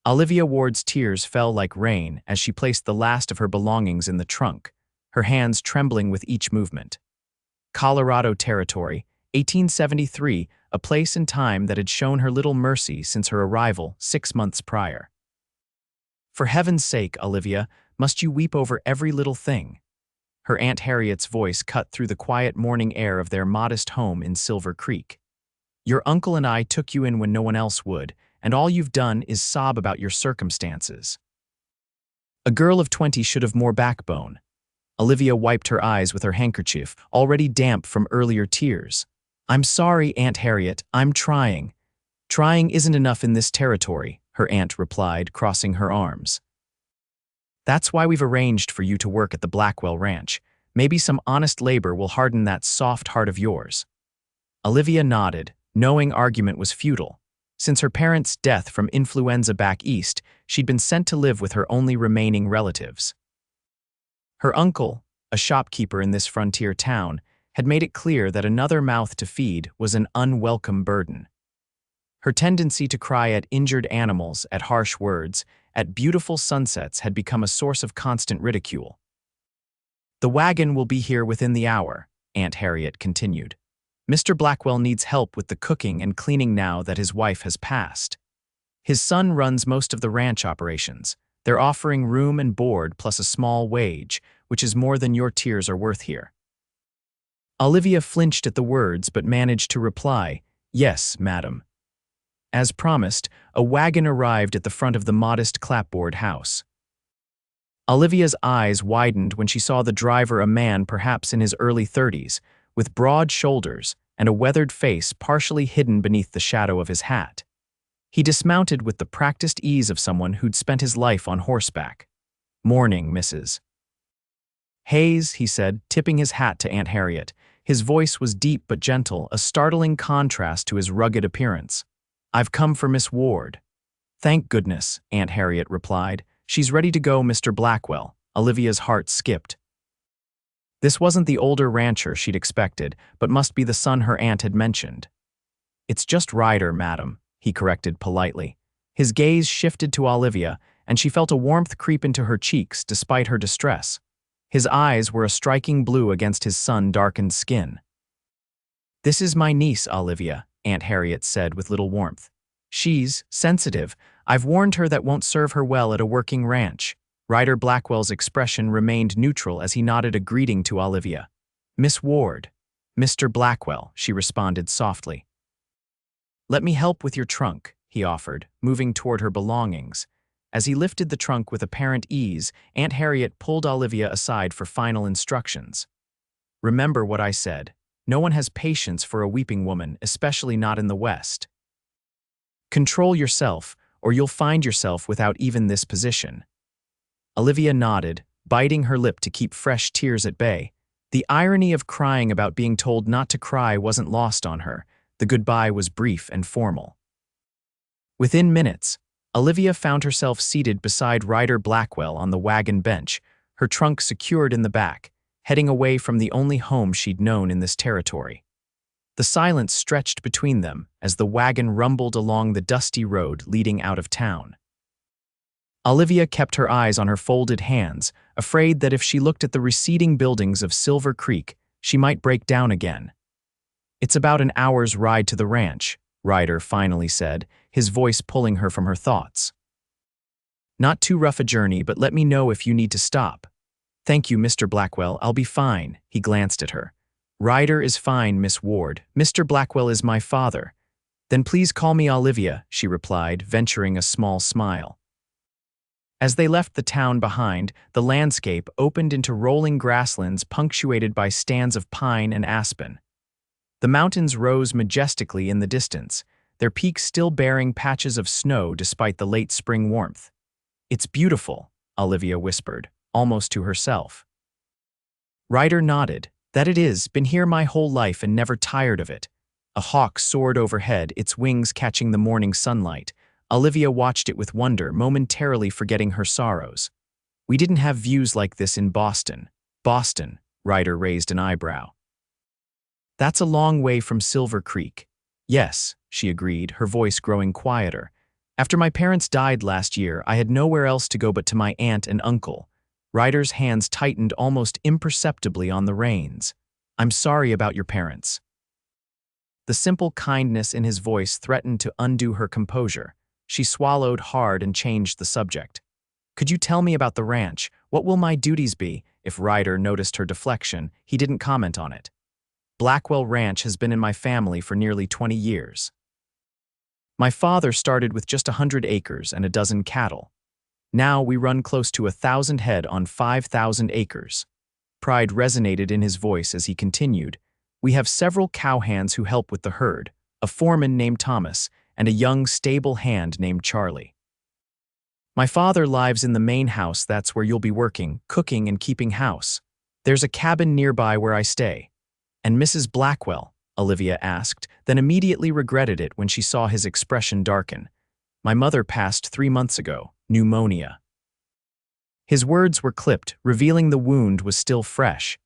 Olivia Ward's tears fell like rain as she placed the last of her belongings in the trunk, her hands trembling with each movement. Colorado Territory, 1873, a place and time that had shown her little mercy since her arrival 6 months prior. For heaven's sake, Olivia, must you weep over every little thing? Her Aunt Harriet's voice cut through the quiet morning air of their modest home in Silver Creek. Your uncle and I took you in when no one else would, and all you've done is sob about your circumstances. A girl of 20 should have more backbone. Olivia wiped her eyes with her handkerchief, already damp from earlier tears. I'm sorry, Aunt Harriet, I'm trying. Trying isn't enough in this territory, her aunt replied, crossing her arms. That's why we've arranged for you to work at the Blackwell Ranch. Maybe some honest labor will harden that soft heart of yours. Olivia nodded, knowing argument was futile. Since her parents' death from influenza back east, she'd been sent to live with her only remaining relatives. Her uncle, a shopkeeper in this frontier town, had made it clear that another mouth to feed was an unwelcome burden. Her tendency to cry at injured animals, at harsh words, at beautiful sunsets had become a source of constant ridicule. The wagon will be here within the hour, Aunt Harriet continued. Mr. Blackwell needs help with the cooking and cleaning now that his wife has passed. His son runs most of the ranch operations. They're offering room and board plus a small wage, which is more than your tears are worth here. Olivia flinched at the words but managed to reply, Yes, madam. As promised, a wagon arrived at the front of the modest clapboard house. Olivia's eyes widened when she saw the driver, a man perhaps in his early 30s, with broad shoulders and a weathered face partially hidden beneath the shadow of his hat. He dismounted with the practiced ease of someone who'd spent his life on horseback. Morning, Mrs. Hayes, he said, tipping his hat to Aunt Harriet. His voice was deep but gentle, a startling contrast to his rugged appearance. I've come for Miss Ward. Thank goodness, Aunt Harriet replied. She's ready to go, Mr. Blackwell. Olivia's heart skipped. This wasn't the older rancher she'd expected, but must be the son her aunt had mentioned. It's just Ryder, madam, he corrected politely. His gaze shifted to Olivia, and she felt a warmth creep into her cheeks despite her distress. His eyes were a striking blue against his sun-darkened skin. This is my niece, Olivia, Aunt Harriet said with little warmth. She's sensitive. I've warned her that won't serve her well at a working ranch. Ryder Blackwell's expression remained neutral as he nodded a greeting to Olivia. Miss Ward. Mr. Blackwell, she responded softly. Let me help with your trunk, he offered, moving toward her belongings. As he lifted the trunk with apparent ease, Aunt Harriet pulled Olivia aside for final instructions. Remember what I said. No one has patience for a weeping woman, especially not in the West. Control yourself, or you'll find yourself without even this position. Olivia nodded, biting her lip to keep fresh tears at bay. The irony of crying about being told not to cry wasn't lost on her. The goodbye was brief and formal. Within minutes, Olivia found herself seated beside Ryder Blackwell on the wagon bench, her trunk secured in the back, heading away from the only home she'd known in this territory. The silence stretched between them as the wagon rumbled along the dusty road leading out of town. Olivia kept her eyes on her folded hands, afraid that if she looked at the receding buildings of Silver Creek, she might break down again. It's about an hour's ride to the ranch, Ryder finally said, his voice pulling her from her thoughts. Not too rough a journey, but let me know if you need to stop. Thank you, Mr. Blackwell, I'll be fine, he glanced at her. Ryder is fine, Miss Ward. Mr. Blackwell is my father. Then please call me Olivia, she replied, venturing a small smile. As they left the town behind, the landscape opened into rolling grasslands punctuated by stands of pine and aspen. The mountains rose majestically in the distance, their peaks still bearing patches of snow despite the late spring warmth. It's beautiful, Olivia whispered, almost to herself. Ryder nodded. That it is, been here my whole life and never tired of it. A hawk soared overhead, its wings catching the morning sunlight. Olivia watched it with wonder, momentarily forgetting her sorrows. We didn't have views like this in Boston. Boston, Ryder raised an eyebrow. That's a long way from Silver Creek. Yes, she agreed, her voice growing quieter. After my parents died last year, I had nowhere else to go but to my aunt and uncle. Ryder's hands tightened almost imperceptibly on the reins. I'm sorry about your parents. The simple kindness in his voice threatened to undo her composure. She swallowed hard and changed the subject. Could you tell me about the ranch? What will my duties be? If Ryder noticed her deflection, he didn't comment on it. Blackwell Ranch has been in my family for nearly 20 years. My father started with just 100 acres and a dozen cattle. Now we run close to 1,000 head on 5,000 acres. Pride resonated in his voice as he continued. We have several cowhands who help with the herd, a foreman named Thomas, and a young stable hand named Charlie. My father lives in the main house. That's where you'll be working, cooking and keeping house. There's a cabin nearby where I stay. And Mrs. Blackwell? Olivia asked, then immediately regretted it when she saw his expression darken. My mother passed 3 months ago, pneumonia. His words were clipped, revealing the wound was still fresh.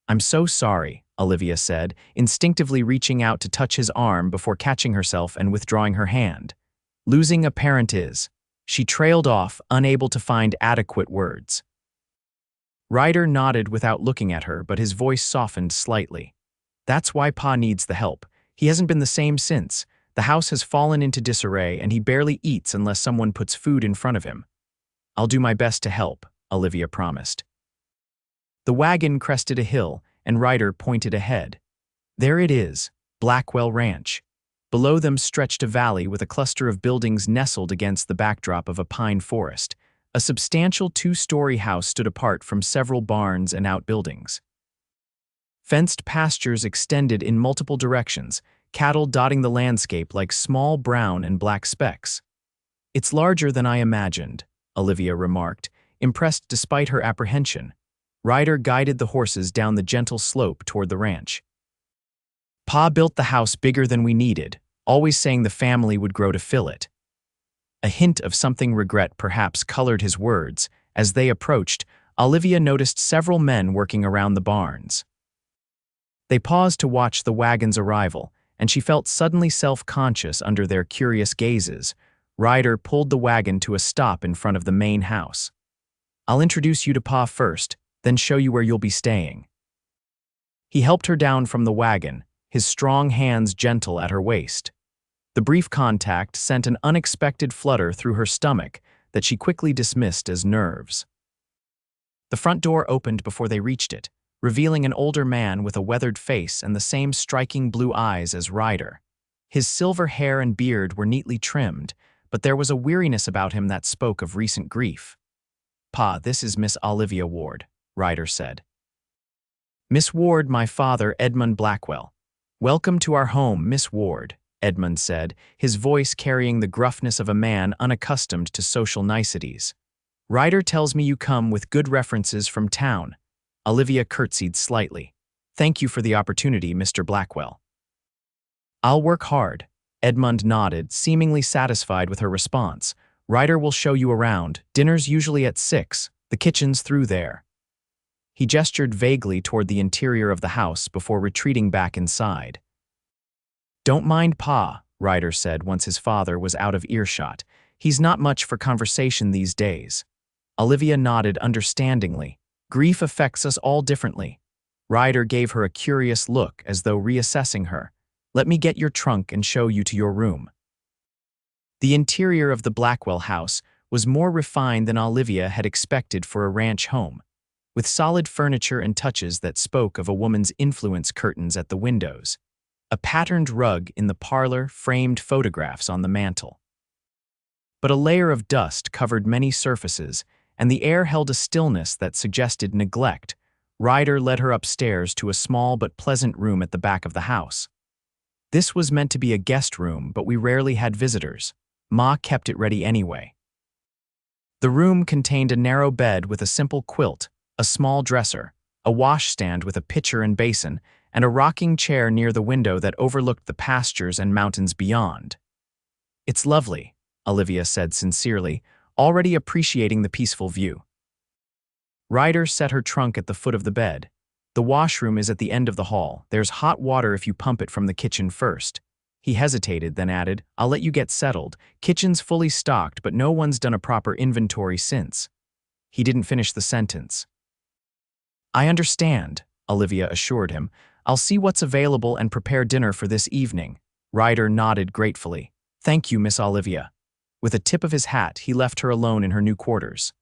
I'm so sorry, Olivia said, instinctively reaching out to touch his arm before catching herself and withdrawing her hand. Losing a parent is. She trailed off, unable to find adequate words. Ryder nodded without looking at her, but his voice softened slightly. That's why Pa needs the help. He hasn't been the same since. The house has fallen into disarray and he barely eats unless someone puts food in front of him. I'll do my best to help, Olivia promised. The wagon crested a hill and Ryder pointed ahead. There it is, Blackwell Ranch. Below them stretched a valley with a cluster of buildings nestled against the backdrop of a pine forest. A substantial 2-story house stood apart from several barns and outbuildings. Fenced pastures extended in multiple directions, cattle dotting the landscape like small brown and black specks. It's larger than I imagined, Olivia remarked, impressed despite her apprehension. Ryder guided the horses down the gentle slope toward the ranch. Pa built the house bigger than we needed, always saying the family would grow to fill it. A hint of something regret perhaps colored his words. As they approached, Olivia noticed several men working around the barns. They paused to watch the wagon's arrival, and she felt suddenly self-conscious under their curious gazes. Ryder pulled the wagon to a stop in front of the main house. I'll introduce you to Pa first, then show you where you'll be staying. He helped her down from the wagon, his strong hands gentle at her waist. The brief contact sent an unexpected flutter through her stomach that she quickly dismissed as nerves. The front door opened before they reached it, revealing an older man with a weathered face and the same striking blue eyes as Ryder. His silver hair and beard were neatly trimmed, but there was a weariness about him that spoke of recent grief. Pa, this is Miss Olivia Ward, Ryder said. Miss Ward, my father, Edmund Blackwell. Welcome to our home, Miss Ward, Edmund said, his voice carrying the gruffness of a man unaccustomed to social niceties. Ryder tells me you come with good references from town. Olivia curtsied slightly. Thank you for the opportunity, Mr. Blackwell. I'll work hard. Edmund nodded, seemingly satisfied with her response. Ryder will show you around. Dinner's usually at 6. The kitchen's through there. He gestured vaguely toward the interior of the house before retreating back inside. Don't mind Pa, Ryder said once his father was out of earshot. He's not much for conversation these days. Olivia nodded understandingly. Grief affects us all differently. Ryder gave her a curious look as though reassessing her. Let me get your trunk and show you to your room. The interior of the Blackwell house was more refined than Olivia had expected for a ranch home, with solid furniture and touches that spoke of a woman's influence. Curtains at the windows, a patterned rug in the parlor, framed photographs on the mantel. But a layer of dust covered many surfaces, and the air held a stillness that suggested neglect. Ryder led her upstairs to a small but pleasant room at the back of the house. This was meant to be a guest room, but we rarely had visitors. Ma kept it ready anyway. The room contained a narrow bed with a simple quilt, a small dresser, a washstand with a pitcher and basin, and a rocking chair near the window that overlooked the pastures and mountains beyond. It's lovely, Olivia said sincerely, already appreciating the peaceful view. Ryder set her trunk at the foot of the bed. The washroom is at the end of the hall. There's hot water if you pump it from the kitchen first. He hesitated, then added, "I'll let you get settled. Kitchen's fully stocked, but no one's done a proper inventory since." He didn't finish the sentence. "I understand," Olivia assured him. "I'll see what's available and prepare dinner for this evening." Ryder nodded gratefully. "Thank you, Miss Olivia." With a tip of his hat, he left her alone in her new quarters.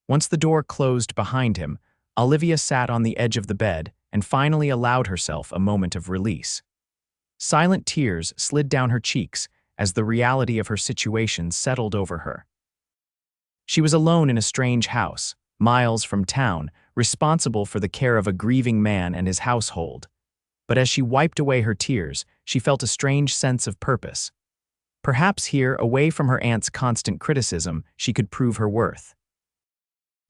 Once the door closed behind him, Olivia sat on the edge of the bed and finally allowed herself a moment of release. Silent tears slid down her cheeks as the reality of her situation settled over her. She was alone in a strange house, miles from town, responsible for the care of a grieving man and his household. But as she wiped away her tears, she felt a strange sense of purpose. Perhaps here, away from her aunt's constant criticism, she could prove her worth.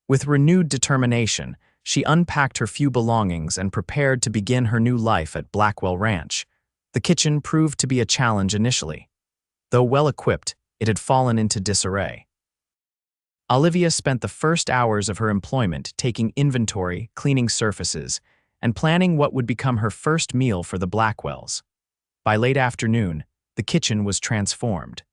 With renewed determination, she unpacked her few belongings and prepared to begin her new life at Blackwell Ranch. The kitchen proved to be a challenge initially. Though well-equipped, it had fallen into disarray. Olivia spent the first hours of her employment taking inventory, cleaning surfaces, and planning what would become her first meal for the Blackwells. By late afternoon, the kitchen was transformed.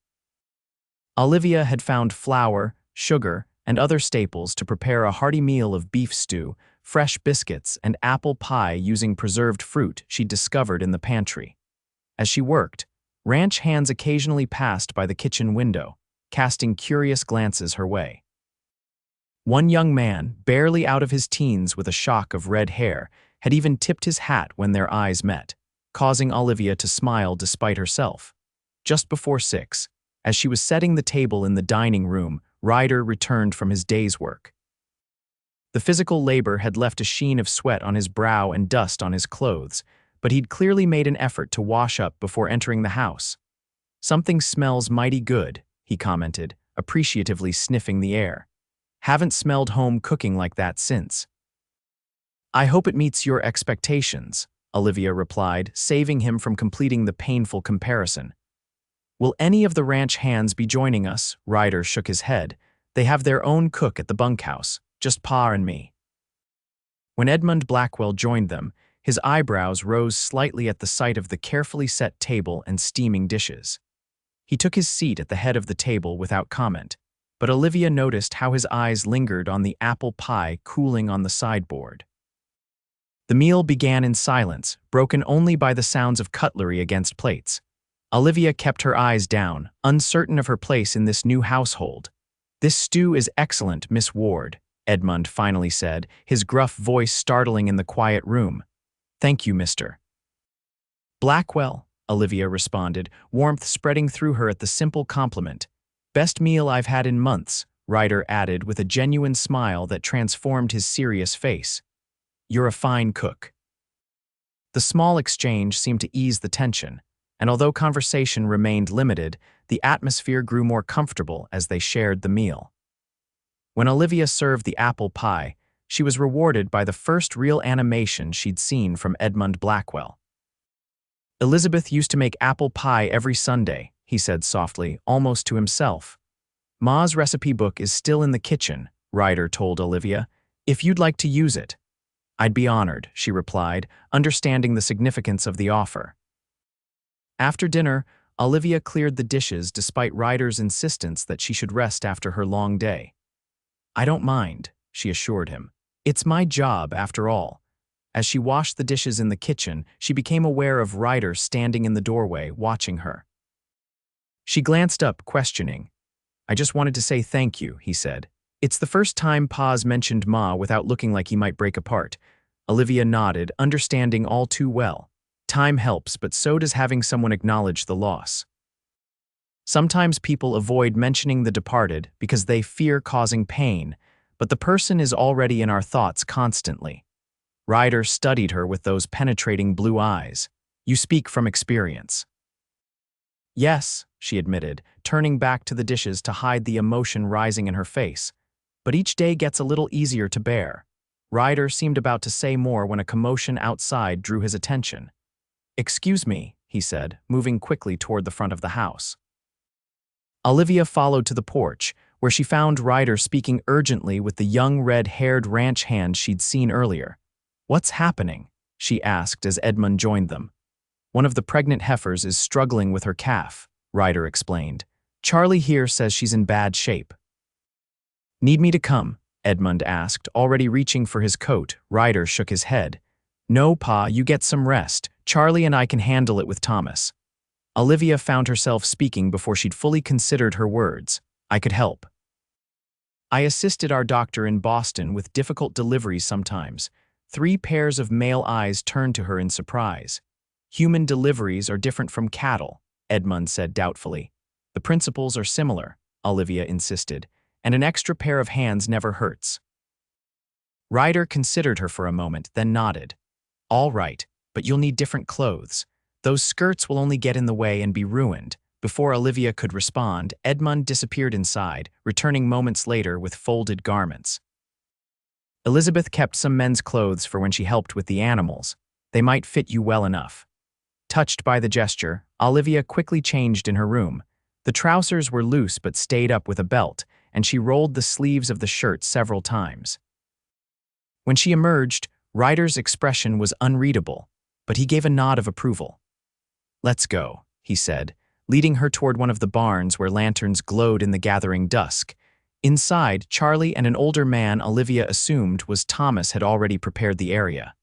Olivia had found flour, sugar, and other staples to prepare a hearty meal of beef stew, fresh biscuits, and apple pie using preserved fruit she'd discovered in the pantry. As she worked, ranch hands occasionally passed by the kitchen window, casting curious glances her way. One young man, barely out of his teens with a shock of red hair, had even tipped his hat when their eyes met, causing Olivia to smile despite herself. Just before 6, as she was setting the table in the dining room, Ryder returned from his day's work. The physical labor had left a sheen of sweat on his brow and dust on his clothes, but he'd clearly made an effort to wash up before entering the house. "Something smells mighty good," he commented, appreciatively sniffing the air. "Haven't smelled home cooking like that since." "I hope it meets your expectations," Olivia replied, saving him from completing the painful comparison. "Will any of the ranch hands be joining us?" Ryder shook his head. "They have their own cook at the bunkhouse, just Pa and me." When Edmund Blackwell joined them, his eyebrows rose slightly at the sight of the carefully set table and steaming dishes. He took his seat at the head of the table without comment, but Olivia noticed how his eyes lingered on the apple pie cooling on the sideboard. The meal began in silence, broken only by the sounds of cutlery against plates. Olivia kept her eyes down, uncertain of her place in this new household. "This stew is excellent, Miss Ward," Edmund finally said, his gruff voice startling in the quiet room. "Thank you, Mr. Blackwell," Olivia responded, warmth spreading through her at the simple compliment. "Best meal I've had in months," Ryder added with a genuine smile that transformed his serious face. "You're a fine cook." The small exchange seemed to ease the tension, and although conversation remained limited, the atmosphere grew more comfortable as they shared the meal. When Olivia served the apple pie, she was rewarded by the first real animation she'd seen from Edmund Blackwell. "Elizabeth used to make apple pie every Sunday," he said softly, almost to himself. "Ma's recipe book is still in the kitchen," Ryder told Olivia, "if you'd like to use it." "I'd be honored," she replied, understanding the significance of the offer. After dinner, Olivia cleared the dishes despite Ryder's insistence that she should rest after her long day. "I don't mind," she assured him. "It's my job, after all." As she washed the dishes in the kitchen, she became aware of Ryder standing in the doorway, watching her. She glanced up, questioning. "I just wanted to say thank you," he said. "It's the first time Pa's mentioned Ma without looking like he might break apart." Olivia nodded, understanding all too well. Time helps, but so does having someone acknowledge the loss. Sometimes people avoid mentioning the departed because they fear causing pain, but the person is already in our thoughts constantly. Ryder studied her with those penetrating blue eyes. "You speak from experience." "Yes," she admitted, turning back to the dishes to hide the emotion rising in her face. "But each day gets a little easier to bear." Ryder seemed about to say more when a commotion outside drew his attention. "Excuse me," he said, moving quickly toward the front of the house. Olivia followed to the porch, where she found Ryder speaking urgently with the young red-haired ranch hand she'd seen earlier. "What's happening?" she asked as Edmund joined them. One of the pregnant heifers is struggling with her calf, Ryder explained. Charlie here says she's in bad shape. Need me to come? Edmund asked, already reaching for his coat. Ryder shook his head. No, Pa, you get some rest. Charlie and I can handle it with Thomas. Olivia found herself speaking before she'd fully considered her words. I could help. I assisted our doctor in Boston with difficult deliveries sometimes. 3 pairs of male eyes turned to her in surprise. Human deliveries are different from cattle, Edmund said doubtfully. The principles are similar, Olivia insisted, and an extra pair of hands never hurts. Ryder considered her for a moment, then nodded. All right, but you'll need different clothes. Those skirts will only get in the way and be ruined. Before Olivia could respond, Edmund disappeared inside, returning moments later with folded garments. Elizabeth kept some men's clothes for when she helped with the animals. They might fit you well enough. Touched by the gesture, Olivia quickly changed in her room. The trousers were loose but stayed up with a belt, and she rolled the sleeves of the shirt several times. When she emerged, Ryder's expression was unreadable, but he gave a nod of approval. Let's go, he said, leading her toward one of the barns where lanterns glowed in the gathering dusk. Inside, Charlie and an older man Olivia assumed was Thomas had already prepared the area.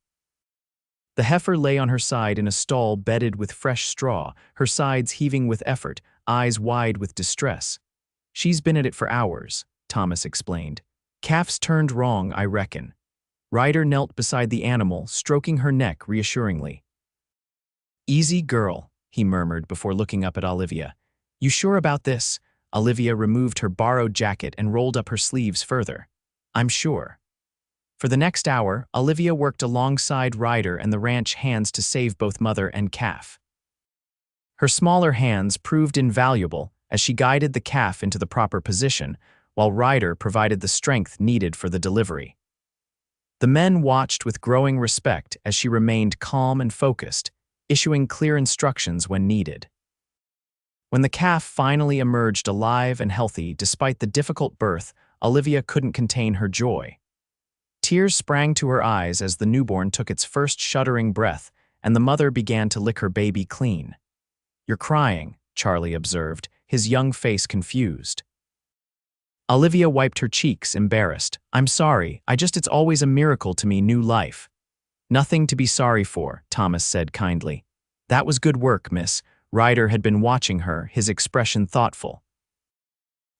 The heifer lay on her side in a stall bedded with fresh straw, her sides heaving with effort, eyes wide with distress. She's been at it for hours, Thomas explained. Calf's turned wrong, I reckon. Ryder knelt beside the animal, stroking her neck reassuringly. Easy girl, he murmured before looking up at Olivia. You sure about this? Olivia removed her borrowed jacket and rolled up her sleeves further. I'm sure. For the next hour, Olivia worked alongside Ryder and the ranch hands to save both mother and calf. Her smaller hands proved invaluable as she guided the calf into the proper position, while Ryder provided the strength needed for the delivery. The men watched with growing respect as she remained calm and focused, issuing clear instructions when needed. When the calf finally emerged alive and healthy despite the difficult birth, Olivia couldn't contain her joy. Tears sprang to her eyes as the newborn took its first shuddering breath, and the mother began to lick her baby clean. You're crying, Charlie observed, his young face confused. Olivia wiped her cheeks, embarrassed. I'm sorry, it's always a miracle to me, new life. Nothing to be sorry for, Thomas said kindly. That was good work, miss. Ryder had been watching her, his expression thoughtful.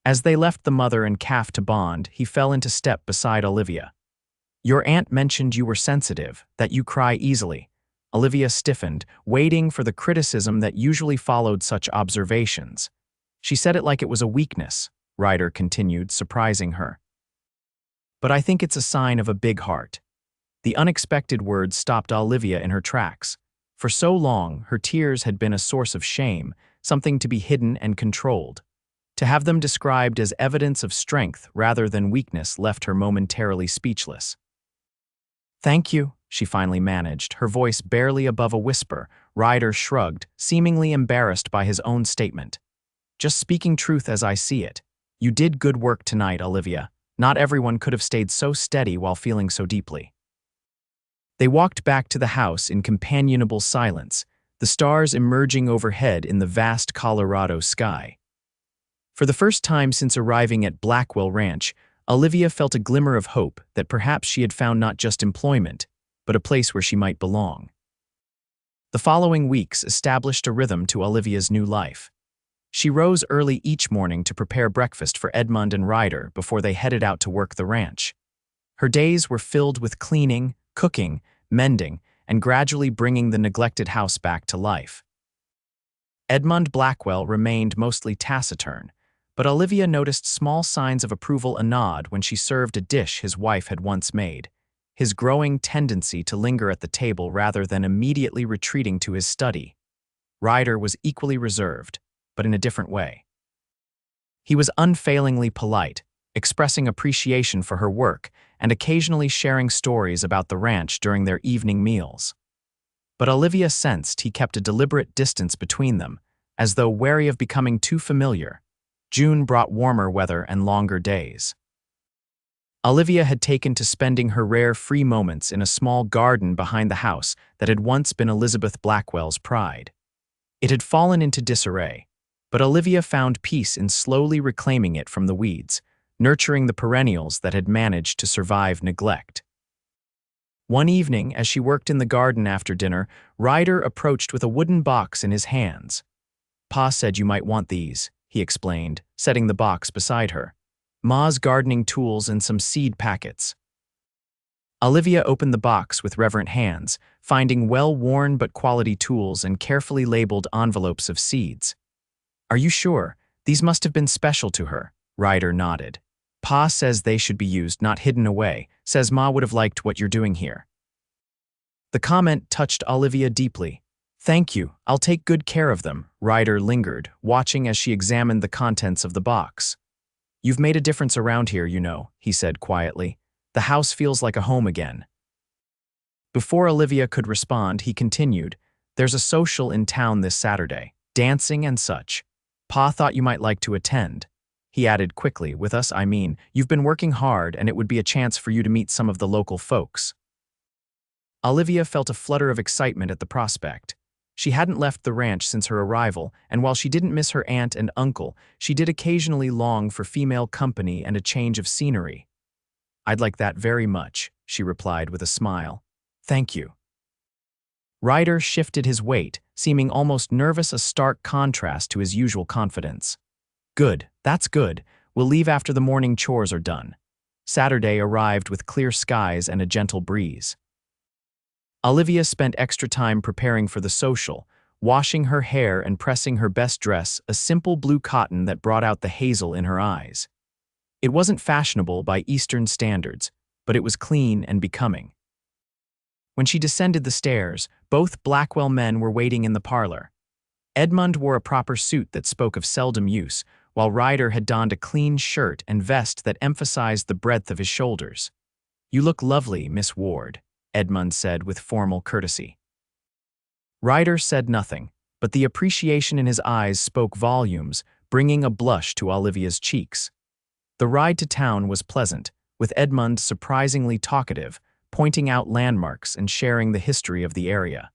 As they left the mother and calf to bond, he fell into step beside Olivia. Your aunt mentioned you were sensitive, that you cry easily. Olivia stiffened, waiting for the criticism that usually followed such observations. She said it like it was a weakness, Ryder continued, surprising her. But I think it's a sign of a big heart. The unexpected words stopped Olivia in her tracks. For so long, her tears had been a source of shame, something to be hidden and controlled. To have them described as evidence of strength rather than weakness left her momentarily speechless. Thank you, she finally managed, her voice barely above a whisper. Ryder shrugged, seemingly embarrassed by his own statement. Just speaking truth as I see it. You did good work tonight, Olivia. Not everyone could have stayed so steady while feeling so deeply. They walked back to the house in companionable silence, the stars emerging overhead in the vast Colorado sky. For the first time since arriving at Blackwell Ranch, Olivia felt a glimmer of hope that perhaps she had found not just employment, but a place where she might belong. The following weeks established a rhythm to Olivia's new life. She rose early each morning to prepare breakfast for Edmund and Ryder before they headed out to work the ranch. Her days were filled with cleaning, cooking, mending, and gradually bringing the neglected house back to life. Edmund Blackwell remained mostly taciturn, but Olivia noticed small signs of approval, a nod when she served a dish his wife had once made, his growing tendency to linger at the table rather than immediately retreating to his study. Ryder was equally reserved, but in a different way. He was unfailingly polite, expressing appreciation for her work and occasionally sharing stories about the ranch during their evening meals. But Olivia sensed he kept a deliberate distance between them, as though wary of becoming too familiar. June brought warmer weather and longer days. Olivia had taken to spending her rare free moments in a small garden behind the house that had once been Elizabeth Blackwell's pride. It had fallen into disarray, but Olivia found peace in slowly reclaiming it from the weeds, nurturing the perennials that had managed to survive neglect. One evening, as she worked in the garden after dinner, Ryder approached with a wooden box in his hands. "Pa said you might want these," he explained, setting the box beside her. "Ma's gardening tools and some seed packets." Olivia opened the box with reverent hands, finding well-worn but quality tools and carefully labeled envelopes of seeds. "Are you sure? These must have been special to her," Ryder nodded. "Pa says they should be used, not hidden away. Says Ma would have liked what you're doing here." The comment touched Olivia deeply. "Thank you, I'll take good care of them," Ryder lingered, watching as she examined the contents of the box. "You've made a difference around here, you know," he said quietly. "The house feels like a home again." Before Olivia could respond, he continued, "There's a social in town this Saturday, dancing and such. Pa thought you might like to attend." He added quickly, "With us, I mean, you've been working hard and it would be a chance for you to meet some of the local folks." Olivia felt a flutter of excitement at the prospect. She hadn't left the ranch since her arrival, and while she didn't miss her aunt and uncle, she did occasionally long for female company and a change of scenery. "I'd like that very much," she replied with a smile. "Thank you." Ryder shifted his weight, seeming almost nervous, a stark contrast to his usual confidence. "Good, that's good. We'll leave after the morning chores are done." Saturday arrived with clear skies and a gentle breeze. Olivia spent extra time preparing for the social, washing her hair and pressing her best dress, a simple blue cotton that brought out the hazel in her eyes. It wasn't fashionable by Eastern standards, but it was clean and becoming. When she descended the stairs, both Blackwell men were waiting in the parlor. Edmund wore a proper suit that spoke of seldom use, while Ryder had donned a clean shirt and vest that emphasized the breadth of his shoulders. "You look lovely, Miss Ward," Edmund said with formal courtesy. Ryder said nothing, but the appreciation in his eyes spoke volumes, bringing a blush to Olivia's cheeks. The ride to town was pleasant, with Edmund surprisingly talkative, pointing out landmarks and sharing the history of the area.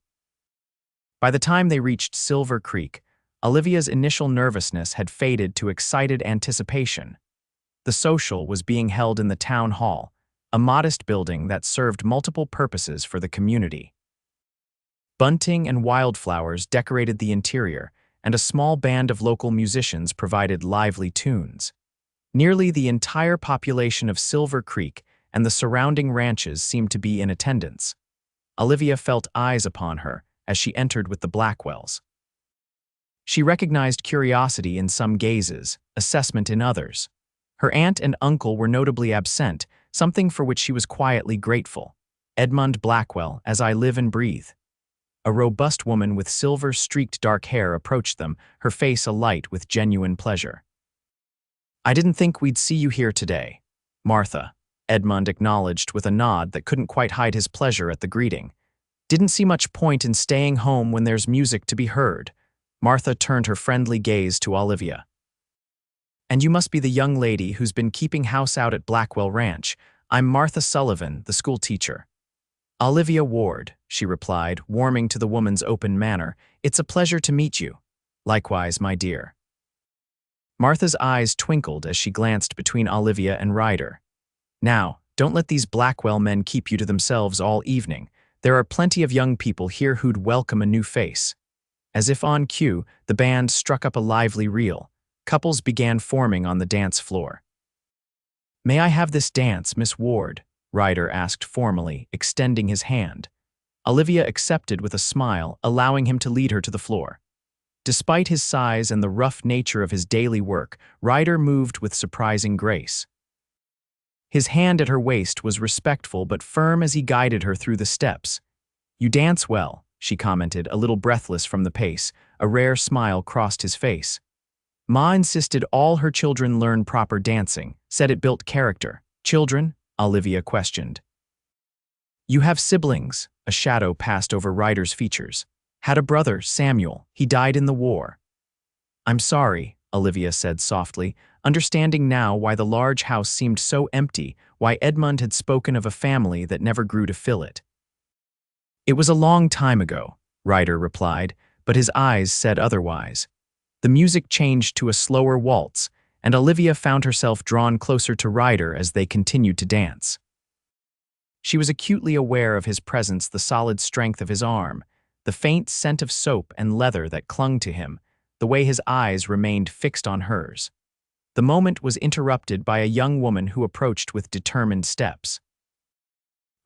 By the time they reached Silver Creek, Olivia's initial nervousness had faded to excited anticipation. The social was being held in the town hall, a modest building that served multiple purposes for the community. Bunting and wildflowers decorated the interior, and a small band of local musicians provided lively tunes. Nearly the entire population of Silver Creek and the surrounding ranches seemed to be in attendance. Olivia felt eyes upon her as she entered with the Blackwells. She recognized curiosity in some gazes, assessment in others. Her aunt and uncle were notably absent, something for which she was quietly grateful. "Edmund Blackwell, as I live and breathe." A robust woman with silver-streaked dark hair approached them, her face alight with genuine pleasure. "I didn't think we'd see you here today, Martha," Edmund acknowledged with a nod that couldn't quite hide his pleasure at the greeting. "Didn't see much point in staying home when there's music to be heard." Martha turned her friendly gaze to Olivia. "And you must be the young lady who's been keeping house out at Blackwell Ranch. I'm Martha Sullivan, the school teacher." "Olivia Ward," she replied, warming to the woman's open manner. "It's a pleasure to meet you." "Likewise, my dear." Martha's eyes twinkled as she glanced between Olivia and Ryder. "Now, don't let these Blackwell men keep you to themselves all evening. There are plenty of young people here who'd welcome a new face." As if on cue, the band struck up a lively reel. Couples began forming on the dance floor. "May I have this dance, Miss Ward?" Ryder asked formally, extending his hand. Olivia accepted with a smile, allowing him to lead her to the floor. Despite his size and the rough nature of his daily work, Ryder moved with surprising grace. His hand at her waist was respectful but firm as he guided her through the steps. "You dance well," she commented, a little breathless from the pace. A rare smile crossed his face. "Ma insisted all her children learn proper dancing, said it built character." "Children?" Olivia questioned. "You have siblings," a shadow passed over Ryder's features. "Had a brother, Samuel. He died in the war." "I'm sorry," Olivia said softly, understanding now why the large house seemed so empty, why Edmund had spoken of a family that never grew to fill it. "It was a long time ago," Ryder replied, but his eyes said otherwise. The music changed to a slower waltz, and Olivia found herself drawn closer to Ryder as they continued to dance. She was acutely aware of his presence, the solid strength of his arm, the faint scent of soap and leather that clung to him, the way his eyes remained fixed on hers. The moment was interrupted by a young woman who approached with determined steps.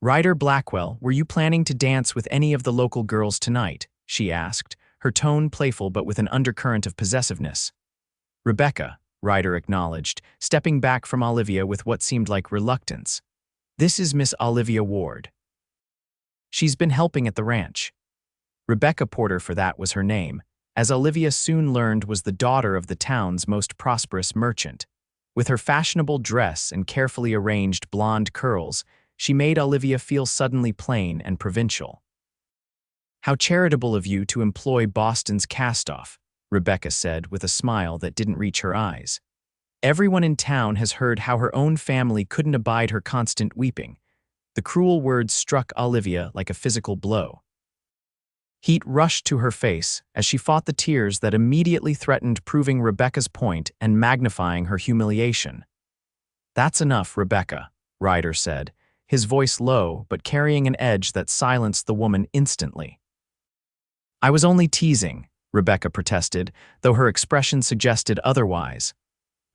"Ryder Blackwell, were you planning to dance with any of the local girls tonight?" she asked, her tone playful but with an undercurrent of possessiveness. "Rebecca," Ryder acknowledged, stepping back from Olivia with what seemed like reluctance. "This is Miss Olivia Ward. She's been helping at the ranch." Rebecca Porter, for that was her name, as Olivia soon learned was the daughter of the town's most prosperous merchant. With her fashionable dress and carefully arranged blonde curls, she made Olivia feel suddenly plain and provincial. "How charitable of you to employ Boston's cast-off," Rebecca said with a smile that didn't reach her eyes. "Everyone in town has heard how her own family couldn't abide her constant weeping." The cruel words struck Olivia like a physical blow. Heat rushed to her face as she fought the tears that immediately threatened proving Rebecca's point and magnifying her humiliation. "That's enough, Rebecca," Ryder said, his voice low but carrying an edge that silenced the woman instantly. "I was only teasing," Rebecca protested, though her expression suggested otherwise.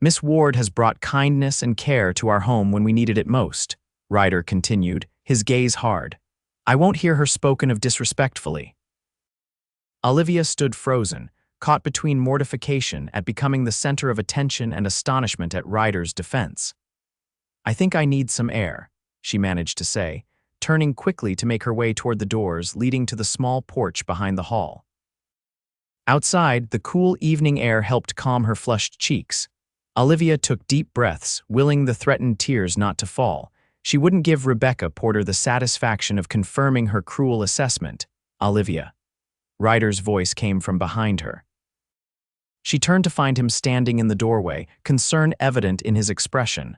"Miss Ward has brought kindness and care to our home when we needed it most," Ryder continued, his gaze hard. "I won't hear her spoken of disrespectfully." Olivia stood frozen, caught between mortification at becoming the center of attention and astonishment at Ryder's defense. "I think I need some air," she managed to say, turning quickly to make her way toward the doors leading to the small porch behind the hall. Outside, the cool evening air helped calm her flushed cheeks. Olivia took deep breaths, willing the threatened tears not to fall. She wouldn't give Rebecca Porter the satisfaction of confirming her cruel assessment. "Olivia." Ryder's voice came from behind her. She turned to find him standing in the doorway, concern evident in his expression.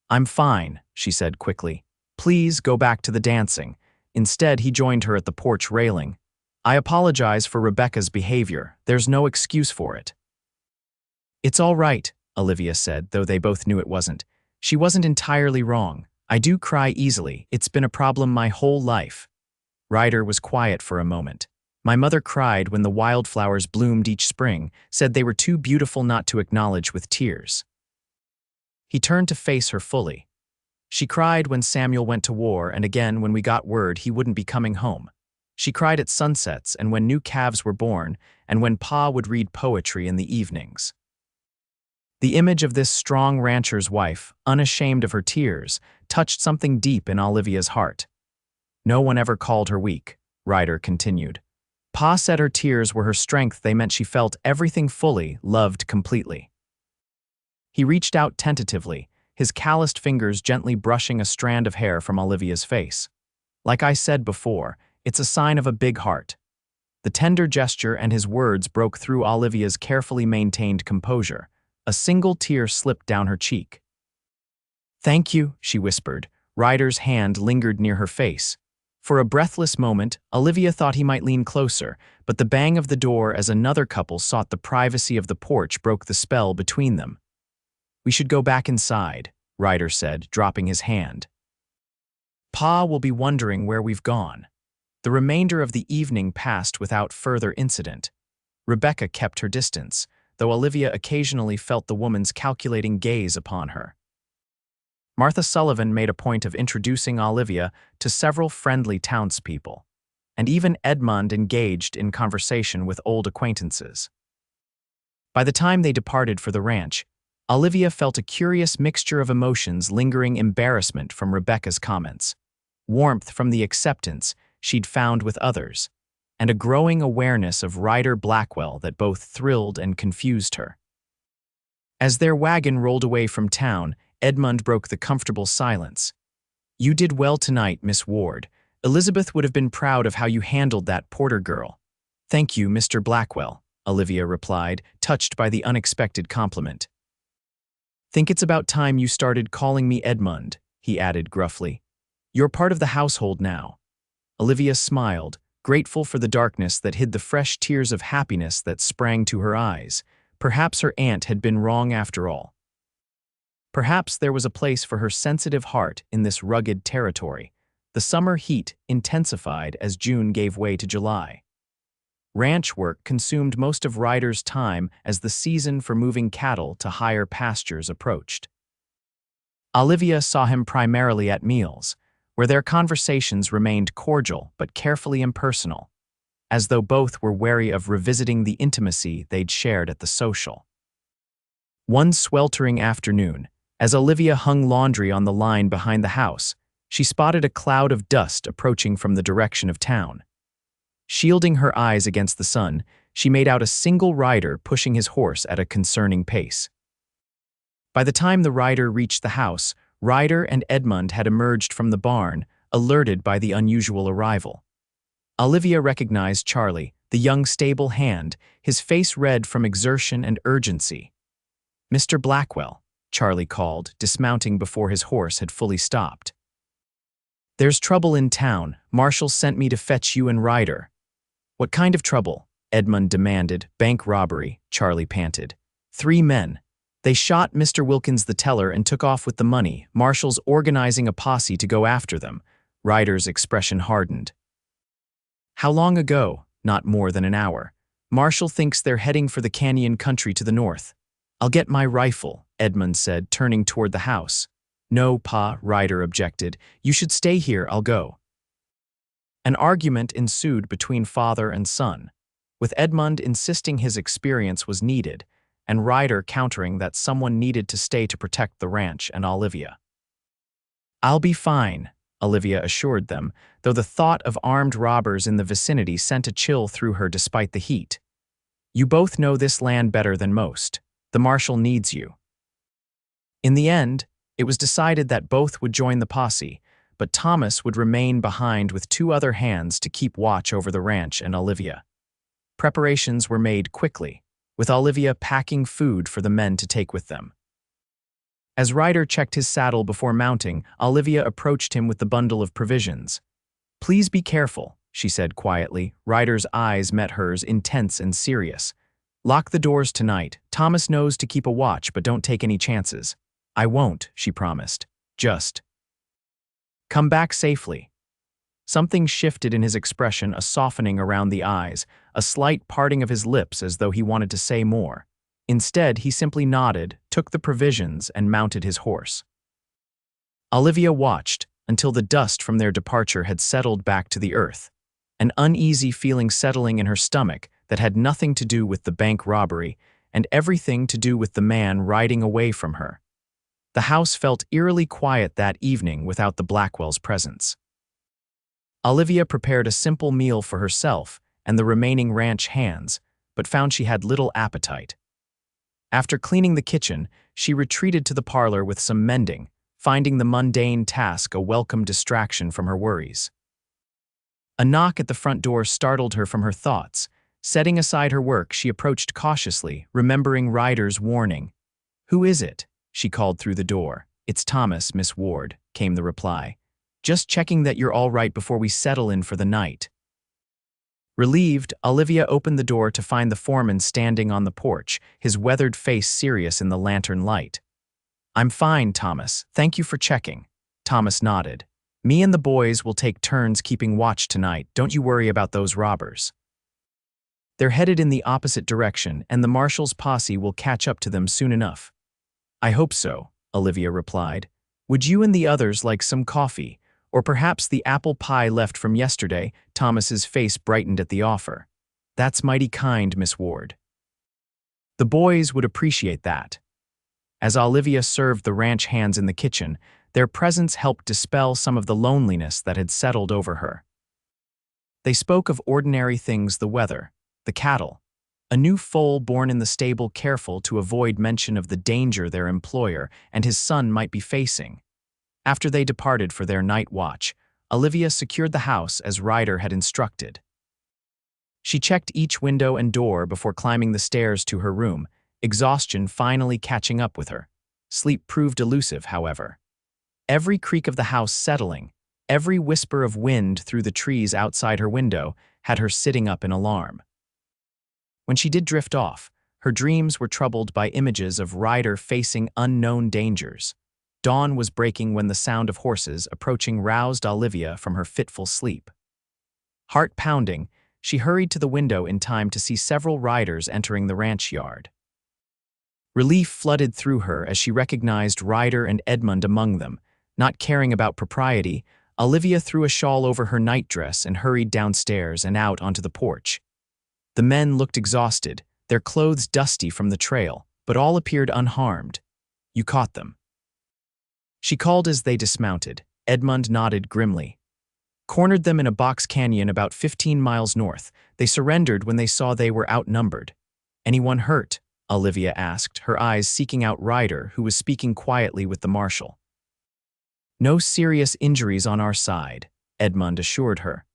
"I'm fine," she said quickly. "Please go back to the dancing." Instead, he joined her at the porch railing. "I apologize for Rebecca's behavior. There's no excuse for it." "It's all right," Olivia said, though they both knew it wasn't. "She wasn't entirely wrong. I do cry easily. It's been a problem my whole life." Ryder was quiet for a moment. "My mother cried when the wildflowers bloomed each spring, said they were too beautiful not to acknowledge with tears." He turned to face her fully. "She cried when Samuel went to war and again when we got word he wouldn't be coming home. She cried at sunsets and when new calves were born and when Pa would read poetry in the evenings." The image of this strong rancher's wife, unashamed of her tears, touched something deep in Olivia's heart. "No one ever called her weak," Ryder continued. "Pa said her tears were her strength. They meant she felt everything fully, loved completely." He reached out tentatively, his calloused fingers gently brushing a strand of hair from Olivia's face. "Like I said before, it's a sign of a big heart." The tender gesture and his words broke through Olivia's carefully maintained composure. A single tear slipped down her cheek. "Thank you," she whispered. Ryder's hand lingered near her face. For a breathless moment, Olivia thought he might lean closer, but the bang of the door as another couple sought the privacy of the porch broke the spell between them. "We should go back inside," Ryder said, dropping his hand. "Pa will be wondering where we've gone." The remainder of the evening passed without further incident. Rebecca kept her distance, though Olivia occasionally felt the woman's calculating gaze upon her. Martha Sullivan made a point of introducing Olivia to several friendly townspeople, and even Edmund engaged in conversation with old acquaintances. By the time they departed for the ranch, Olivia felt a curious mixture of emotions, lingering embarrassment from Rebecca's comments, warmth from the acceptance she'd found with others, and a growing awareness of Ryder Blackwell that both thrilled and confused her. As their wagon rolled away from town, Edmund broke the comfortable silence. "You did well tonight, Miss Ward. Elizabeth would have been proud of how you handled that Porter girl." "Thank you, Mr. Blackwell," Olivia replied, touched by the unexpected compliment. Think it's about time you started calling me Edmund, he added gruffly. You're part of the household now. Olivia smiled, grateful for the darkness that hid the fresh tears of happiness that sprang to her eyes. Perhaps her aunt had been wrong after all. Perhaps there was a place for her sensitive heart in this rugged territory. The summer heat intensified as June gave way to July. Ranch work consumed most of Ryder's time as the season for moving cattle to higher pastures approached. Olivia saw him primarily at meals, where their conversations remained cordial but carefully impersonal, as though both were wary of revisiting the intimacy they'd shared at the social. One sweltering afternoon, as Olivia hung laundry on the line behind the house, she spotted a cloud of dust approaching from the direction of town. Shielding her eyes against the sun, she made out a single rider pushing his horse at a concerning pace. By the time the rider reached the house, Ryder and Edmund had emerged from the barn, alerted by the unusual arrival. Olivia recognized Charlie, the young stable hand, his face red from exertion and urgency. "Mr. Blackwell," Charlie called, dismounting before his horse had fully stopped. "There's trouble in town. Marshal sent me to fetch you and Ryder." "What kind of trouble?" Edmund demanded. "Bank robbery," Charlie panted. "3 men. They shot Mr. Wilkins the teller and took off with the money. Marshal's organizing a posse to go after them." Ryder's expression hardened. "How long ago?" "Not more than an hour. Marshal thinks they're heading for the canyon country to the north." "I'll get my rifle," Edmund said, turning toward the house. "No, Pa," Ryder objected. "You should stay here, I'll go." An argument ensued between father and son, with Edmund insisting his experience was needed, and Ryder countering that someone needed to stay to protect the ranch and Olivia. "I'll be fine," Olivia assured them, though the thought of armed robbers in the vicinity sent a chill through her despite the heat. "You both know this land better than most. The marshal needs you." In the end, it was decided that both would join the posse, but Thomas would remain behind with 2 other hands to keep watch over the ranch and Olivia. Preparations were made quickly, with Olivia packing food for the men to take with them. As Ryder checked his saddle before mounting, Olivia approached him with the bundle of provisions. "Please be careful," she said quietly. Ryder's eyes met hers, intense and serious. "Lock the doors tonight. Thomas knows to keep a watch, but don't take any chances." "I won't," she promised. "Just come back safely." Something shifted in his expression, a softening around the eyes, a slight parting of his lips as though he wanted to say more. Instead, he simply nodded, took the provisions, and mounted his horse. Olivia watched until the dust from their departure had settled back to the earth, an uneasy feeling settling in her stomach that had nothing to do with the bank robbery and everything to do with the man riding away from her. The house felt eerily quiet that evening without the Blackwells' presence. Olivia prepared a simple meal for herself and the remaining ranch hands, but found she had little appetite. After cleaning the kitchen, she retreated to the parlor with some mending, finding the mundane task a welcome distraction from her worries. A knock at the front door startled her from her thoughts. Setting aside her work, she approached cautiously, remembering Ryder's warning. "Who is it?" she called through the door. "It's Thomas, Miss Ward," came the reply. "Just checking that you're all right before we settle in for the night." Relieved, Olivia opened the door to find the foreman standing on the porch, his weathered face serious in the lantern light. "I'm fine, Thomas. Thank you for checking." Thomas nodded. "Me and the boys will take turns keeping watch tonight. Don't you worry about those robbers. They're headed in the opposite direction, and the marshal's posse will catch up to them soon enough." "I hope so," Olivia replied. "Would you and the others like some coffee? Or perhaps the apple pie left from yesterday?" Thomas's face brightened at the offer. "That's mighty kind, Miss Ward." The boys would appreciate that. As Olivia served the ranch hands in the kitchen, their presence helped dispel some of the loneliness that had settled over her. They spoke of ordinary things: the weather, the cattle, a new foal born in the stable, careful to avoid mention of the danger their employer and his son might be facing. After they departed for their night watch, Olivia secured the house as Ryder had instructed. She checked each window and door before climbing the stairs to her room, exhaustion finally catching up with her. Sleep proved elusive, however. Every creak of the house settling, every whisper of wind through the trees outside her window had her sitting up in alarm. When she did drift off, her dreams were troubled by images of Ryder facing unknown dangers. Dawn was breaking when the sound of horses approaching roused Olivia from her fitful sleep. Heart pounding, she hurried to the window in time to see several riders entering the ranch yard. Relief flooded through her as she recognized Ryder and Edmund among them. Not caring about propriety, Olivia threw a shawl over her nightdress and hurried downstairs and out onto the porch. The men looked exhausted, their clothes dusty from the trail, but all appeared unharmed. "You caught them." She called as they dismounted. Edmund nodded grimly. "Cornered them in a box canyon about 15 miles north. They surrendered when they saw they were outnumbered." "Anyone hurt?" Olivia asked, her eyes seeking out Ryder, who was speaking quietly with the marshal. "No serious injuries on our side," Edmund assured her.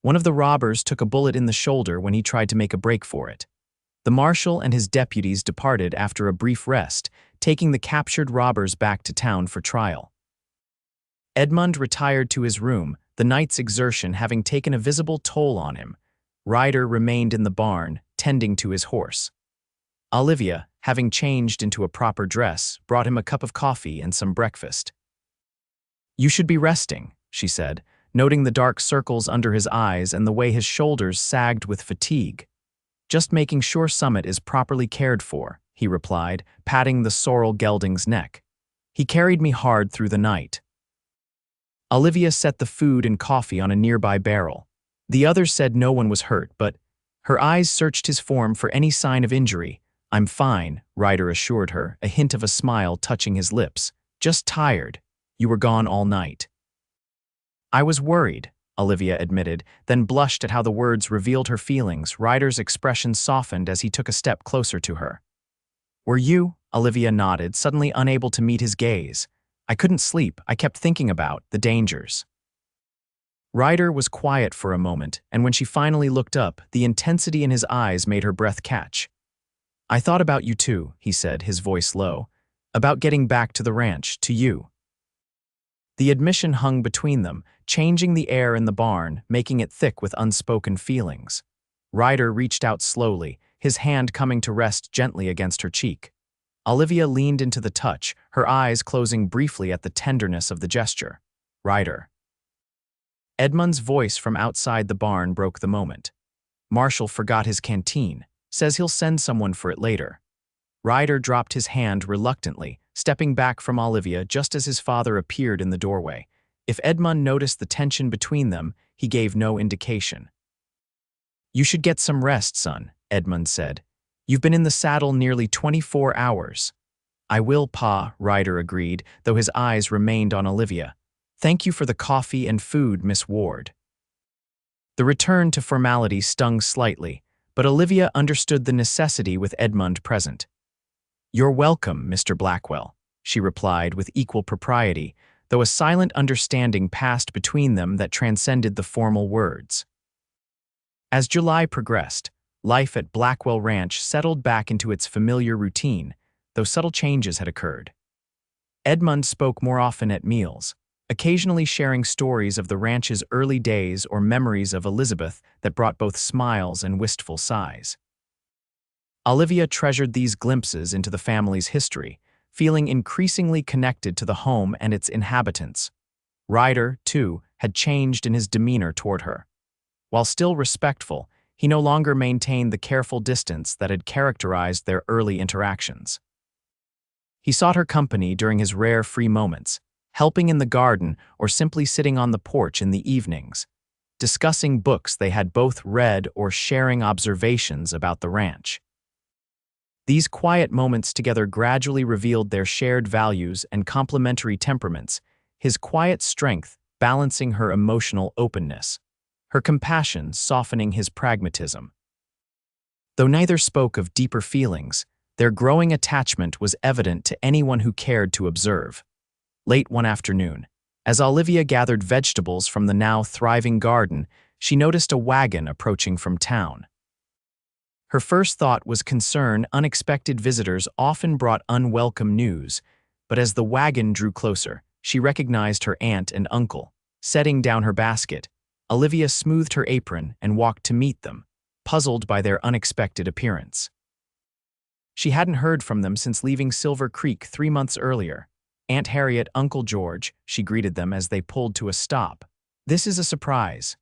"One of the robbers took a bullet in the shoulder when he tried to make a break for it." The marshal and his deputies departed after a brief rest, taking the captured robbers back to town for trial. Edmund retired to his room, the night's exertion having taken a visible toll on him. Ryder remained in the barn, tending to his horse. Olivia, having changed into a proper dress, brought him a cup of coffee and some breakfast. "You should be resting," she said, noting the dark circles under his eyes and the way his shoulders sagged with fatigue. "Just making sure Summit is properly cared for," he replied, patting the sorrel gelding's neck. "He carried me hard through the night." Olivia set the food and coffee on a nearby barrel. The others said no one was hurt, but her eyes searched his form for any sign of injury. "I'm fine," Ryder assured her, a hint of a smile touching his lips. "Just tired. You were gone all night." "I was worried," Olivia admitted, then blushed at how the words revealed her feelings. Ryder's expression softened as he took a step closer to her. "Were you?" Olivia nodded, suddenly unable to meet his gaze. "I couldn't sleep. I kept thinking about the dangers." Ryder was quiet for a moment, and when she finally looked up, the intensity in his eyes made her breath catch. "I thought about you too," he said, his voice low. "About getting back to the ranch, to you." The admission hung between them, changing the air in the barn, making it thick with unspoken feelings. Ryder reached out slowly, his hand coming to rest gently against her cheek. Olivia leaned into the touch, her eyes closing briefly at the tenderness of the gesture. "Ryder." Edmund's voice from outside the barn broke the moment. "Marshall forgot his canteen. Says he'll send someone for it later." Ryder dropped his hand reluctantly, stepping back from Olivia just as his father appeared in the doorway. If Edmund noticed the tension between them, he gave no indication. "You should get some rest, son," Edmund said. "You've been in the saddle nearly 24 hours. "I will, Pa," Ryder agreed, though his eyes remained on Olivia. "Thank you for the coffee and food, Miss Ward." The return to formality stung slightly, but Olivia understood the necessity with Edmund present. "You're welcome, Mr. Blackwell," she replied with equal propriety, though a silent understanding passed between them that transcended the formal words. As July progressed, life at Blackwell Ranch settled back into its familiar routine, though subtle changes had occurred. Edmund spoke more often at meals, occasionally sharing stories of the ranch's early days or memories of Elizabeth that brought both smiles and wistful sighs. Olivia treasured these glimpses into the family's history, feeling increasingly connected to the home and its inhabitants. Ryder, too, had changed in his demeanor toward her. While still respectful, he no longer maintained the careful distance that had characterized their early interactions. He sought her company during his rare free moments, helping in the garden or simply sitting on the porch in the evenings, discussing books they had both read or sharing observations about the ranch. These quiet moments together gradually revealed their shared values and complementary temperaments, his quiet strength balancing her emotional openness, her compassion softening his pragmatism. Though neither spoke of deeper feelings, their growing attachment was evident to anyone who cared to observe. Late one afternoon, as Olivia gathered vegetables from the now thriving garden, she noticed a wagon approaching from town. Her first thought was concern. Unexpected visitors often brought unwelcome news, but as the wagon drew closer, she recognized her aunt and uncle. Setting down her basket, Olivia smoothed her apron and walked to meet them, puzzled by their unexpected appearance. She hadn't heard from them since leaving Silver Creek 3 months earlier. Aunt Harriet, Uncle George, she greeted them as they pulled to a stop. "This is a surprise."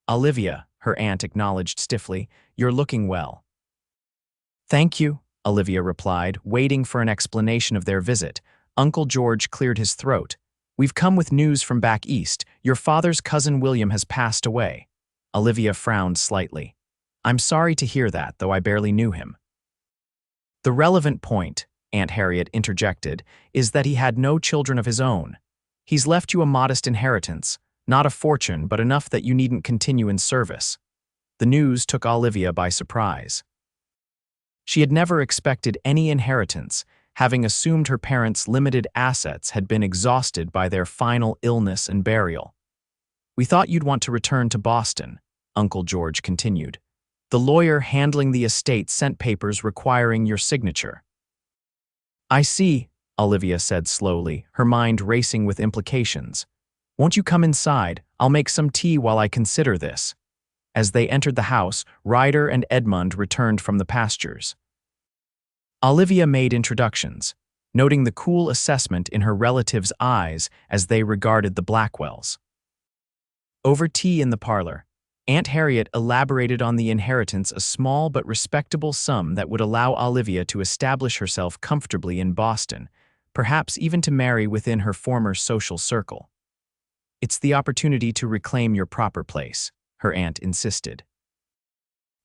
"Olivia," her aunt acknowledged stiffly, "you're looking well." "Thank you," Olivia replied, waiting for an explanation of their visit. Uncle George cleared his throat. "We've come with news from back east. Your father's cousin William has passed away." Olivia frowned slightly. "I'm sorry to hear that, though I barely knew him." "The relevant point," Aunt Harriet interjected, "is that he had no children of his own. He's left you a modest inheritance, not a fortune, but enough that you needn't continue in service." The news took Olivia by surprise. She had never expected any inheritance, having assumed her parents' limited assets had been exhausted by their final illness and burial. "We thought you'd want to return to Boston," Uncle George continued. "The lawyer handling the estate sent papers requiring your signature." "I see," Olivia said slowly, her mind racing with implications. "Won't you come inside? I'll make some tea while I consider this." As they entered the house, Ryder and Edmund returned from the pastures. Olivia made introductions, noting the cool assessment in her relatives' eyes as they regarded the Blackwells. Over tea in the parlor, Aunt Harriet elaborated on the inheritance, a small but respectable sum that would allow Olivia to establish herself comfortably in Boston, perhaps even to marry within her former social circle. "It's the opportunity to reclaim your proper place," her aunt insisted.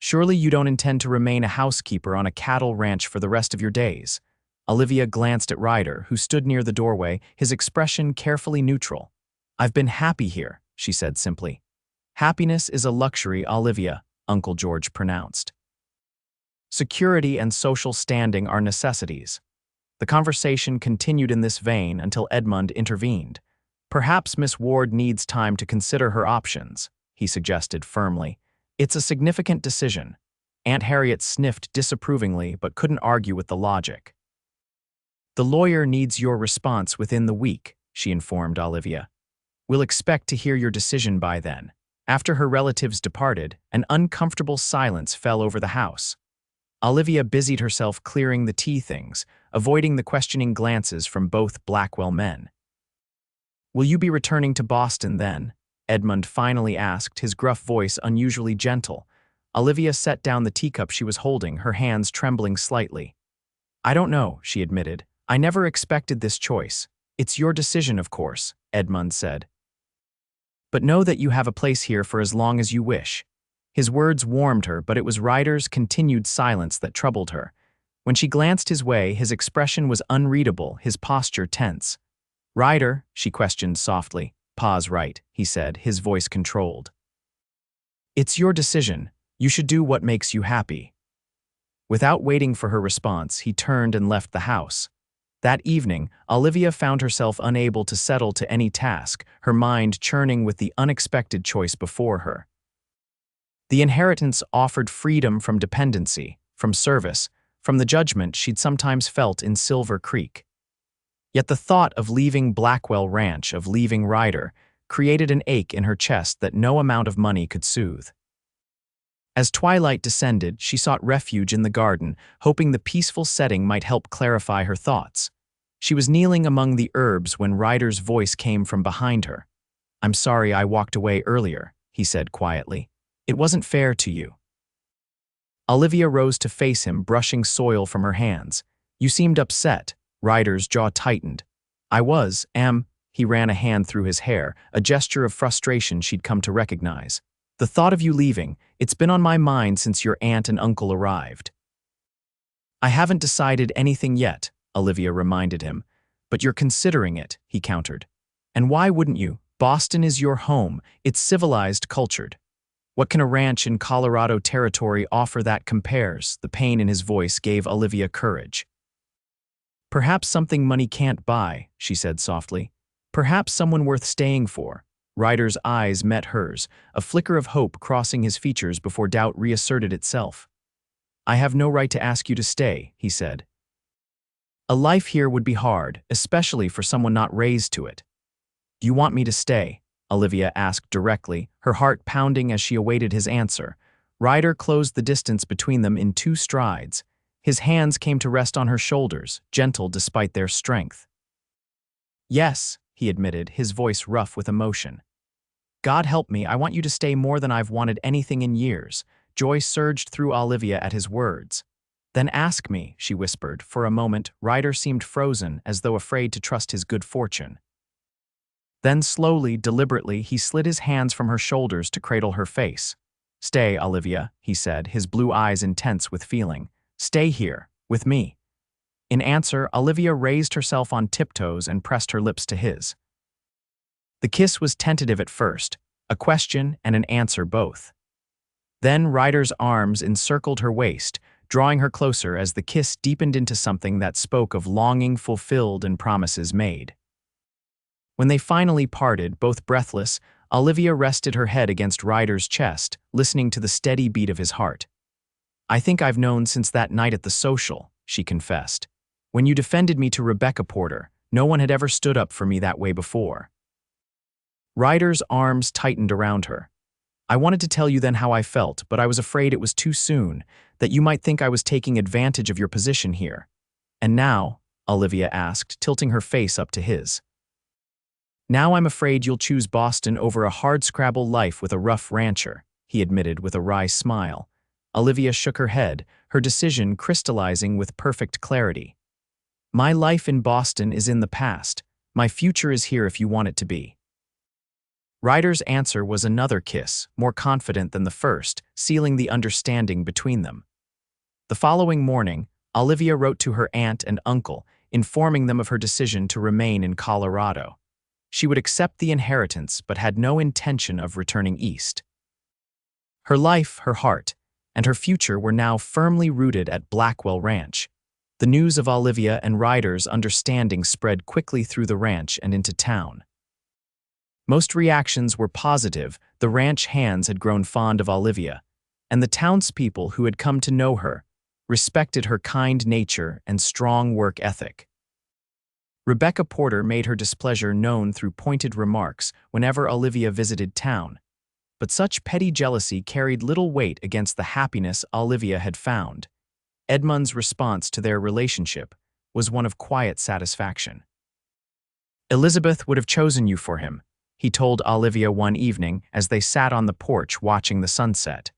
"Surely you don't intend to remain a housekeeper on a cattle ranch for the rest of your days?" Olivia glanced at Ryder, who stood near the doorway, his expression carefully neutral. "I've been happy here," she said simply. "Happiness is a luxury, Olivia," Uncle George pronounced. "Security and social standing are necessities." The conversation continued in this vein until Edmund intervened. "Perhaps Miss Ward needs time to consider her options," he suggested firmly. "It's a significant decision." Aunt Harriet sniffed disapprovingly but couldn't argue with the logic. "The lawyer needs your response within the week," she informed Olivia. "We'll expect to hear your decision by then." After her relatives departed, an uncomfortable silence fell over the house. Olivia busied herself clearing the tea things, avoiding the questioning glances from both Blackwell men. "Will you be returning to Boston then?" Edmund finally asked, his gruff voice unusually gentle. Olivia set down the teacup she was holding, her hands trembling slightly. "I don't know," she admitted. "I never expected this choice." "It's your decision, of course," Edmund said. "But know that you have a place here for as long as you wish." His words warmed her, but it was Ryder's continued silence that troubled her. When she glanced his way, his expression was unreadable, his posture tense. "Ryder," she questioned softly. "Pause right," he said, his voice controlled. "It's your decision. You should do what makes you happy." Without waiting for her response, he turned and left the house. That evening, Olivia found herself unable to settle to any task, her mind churning with the unexpected choice before her. The inheritance offered freedom from dependency, from service, from the judgment she'd sometimes felt in Silver Creek. Yet the thought of leaving Blackwell Ranch, of leaving Ryder, created an ache in her chest that no amount of money could soothe. As twilight descended, she sought refuge in the garden, hoping the peaceful setting might help clarify her thoughts. She was kneeling among the herbs when Ryder's voice came from behind her. "I'm sorry I walked away earlier," he said quietly. "It wasn't fair to you." Olivia rose to face him, brushing soil from her hands. "You seemed upset." Ryder's jaw tightened. "Am." He ran a hand through his hair, a gesture of frustration she'd come to recognize. "The thought of you leaving, it's been on my mind since your aunt and uncle arrived." "I haven't decided anything yet," Olivia reminded him. "But you're considering it," he countered. "And why wouldn't you? Boston is your home. It's civilized, cultured. What can a ranch in Colorado territory offer that compares?" The pain in his voice gave Olivia courage. "Perhaps something money can't buy," she said softly. "Perhaps someone worth staying for." Ryder's eyes met hers, a flicker of hope crossing his features before doubt reasserted itself. "I have no right to ask you to stay," he said. A life here would be hard, especially for someone not raised to it. Do you want me to stay? Olivia asked directly, her heart pounding as she awaited his answer. Ryder closed the distance between them in 2 strides. His hands came to rest on her shoulders, gentle despite their strength. Yes, he admitted, his voice rough with emotion. God help me, I want you to stay more than I've wanted anything in years. Joy surged through Olivia at his words. Then ask me, she whispered. For a moment, Ryder seemed frozen, as though afraid to trust his good fortune. Then slowly, deliberately, he slid his hands from her shoulders to cradle her face. Stay, Olivia, he said, his blue eyes intense with feeling. Stay here, with me. In answer, Olivia raised herself on tiptoes and pressed her lips to his. The kiss was tentative at first, a question and an answer both. Then Ryder's arms encircled her waist, drawing her closer as the kiss deepened into something that spoke of longing fulfilled and promises made. When they finally parted, both breathless, Olivia rested her head against Ryder's chest, listening to the steady beat of his heart. I think I've known since that night at the social, she confessed. When you defended me to Rebecca Porter, no one had ever stood up for me that way before. Ryder's arms tightened around her. I wanted to tell you then how I felt, but I was afraid it was too soon, that you might think I was taking advantage of your position here. And now, Olivia asked, tilting her face up to his. Now I'm afraid you'll choose Boston over a hardscrabble life with a rough rancher, he admitted with a wry smile. Olivia shook her head, her decision crystallizing with perfect clarity. My life in Boston is in the past. My future is here if you want it to be. Ryder's answer was another kiss, more confident than the first, sealing the understanding between them. The following morning, Olivia wrote to her aunt and uncle, informing them of her decision to remain in Colorado. She would accept the inheritance but had no intention of returning east. Her life, her heart, and her future were now firmly rooted at Blackwell Ranch. The news of Olivia and Ryder's understanding spread quickly through the ranch and into town. Most reactions were positive. The ranch hands had grown fond of Olivia, and the townspeople who had come to know her respected her kind nature and strong work ethic. Rebecca Porter made her displeasure known through pointed remarks whenever Olivia visited town, but such petty jealousy carried little weight against the happiness Olivia had found. Edmund's response to their relationship was one of quiet satisfaction. Elizabeth would have chosen you for him, he told Olivia one evening as they sat on the porch watching the sunset.